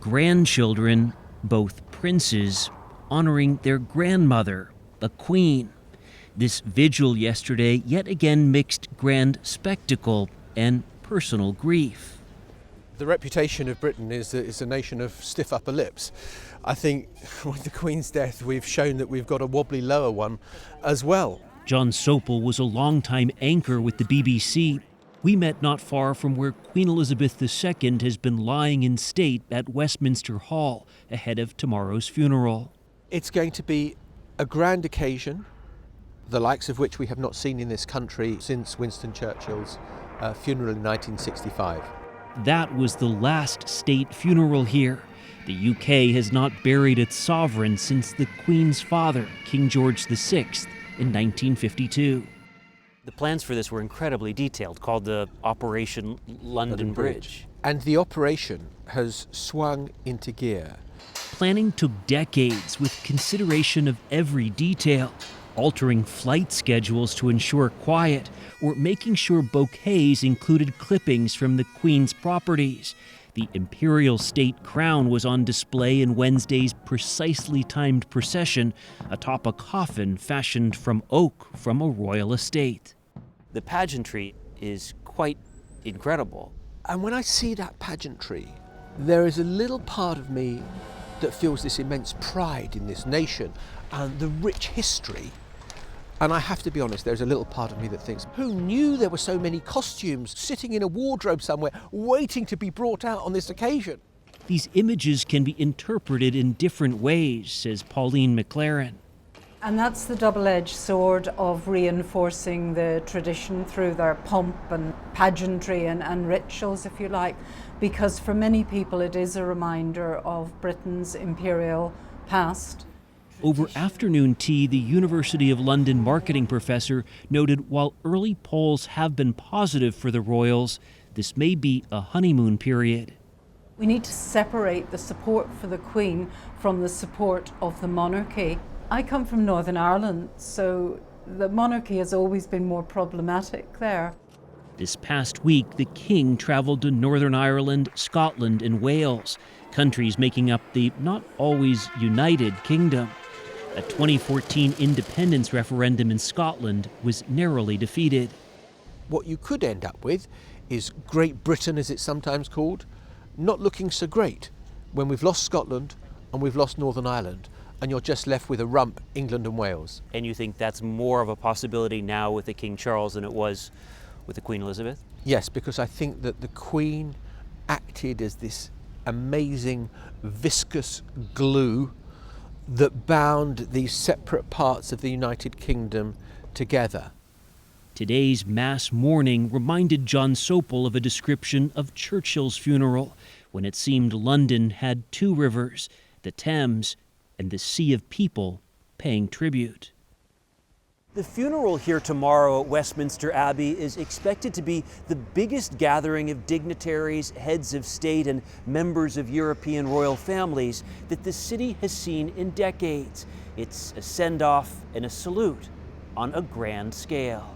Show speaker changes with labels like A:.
A: grandchildren, both princes, honoring their grandmother, the Queen. This vigil yesterday yet again mixed grand spectacle and personal grief.
B: The reputation of Britain is a nation of stiff upper lips. I think with the Queen's death we've shown that we've got a wobbly lower one as well.
A: Jon Sopel was a longtime anchor with the BBC. We met not far from where Queen Elizabeth II has been lying in state at Westminster Hall ahead of tomorrow's funeral.
B: It's going to be a grand occasion, the likes of which we have not seen in this country since Winston Churchill's funeral in 1965.
A: That was the last state funeral here. The UK has not buried its sovereign since the Queen's father, King George VI, in 1952.
C: The plans for this were incredibly detailed, called the Operation London Bridge.
B: And the operation has swung into gear.
A: Planning took decades with consideration of every detail, altering flight schedules to ensure quiet, or making sure bouquets included clippings from the Queen's properties. The imperial state crown was on display in Wednesday's precisely timed procession atop a coffin fashioned from oak from a royal estate.
C: The pageantry is quite incredible.
B: And when I see that pageantry, there is a little part of me that feels this immense pride in this nation and the rich history. And I have to be honest, there's a little part of me that thinks, who knew there were so many costumes sitting in a wardrobe somewhere waiting to be brought out on this occasion?
A: These images can be interpreted in different ways, says Pauline Maclaren.
D: And that's the double-edged sword of reinforcing the tradition through their pomp and pageantry and rituals, if you like, because for many people it is a reminder of Britain's imperial past.
A: Over afternoon tea, the University of London marketing professor noted while early polls have been positive for the royals, this may be a honeymoon period.
D: We need to separate the support for the Queen from the support of the monarchy. I come from Northern Ireland, so the monarchy has always been more problematic there.
A: This past week, the King traveled to Northern Ireland, Scotland, and Wales, countries making up the not always united kingdom. A 2014 independence referendum in Scotland was narrowly defeated.
B: What you could end up with is Great Britain, as it's sometimes called, not looking so great when we've lost Scotland and we've lost Northern Ireland, and you're just left with a rump England and Wales.
C: And you think that's more of a possibility now with the King Charles than it was with the Queen Elizabeth?
B: Yes, because I think that the Queen acted as this amazing viscous glue that bound these separate parts of the United Kingdom together.
A: Today's mass mourning reminded Jon Sopel of a description of Churchill's funeral, when it seemed London had two rivers, the Thames and the sea of people paying tribute.
C: The funeral here tomorrow at Westminster Abbey is expected to be the biggest gathering of dignitaries, heads of state, and members of European royal families that the city has seen in decades. It's a send-off and a salute on a grand scale.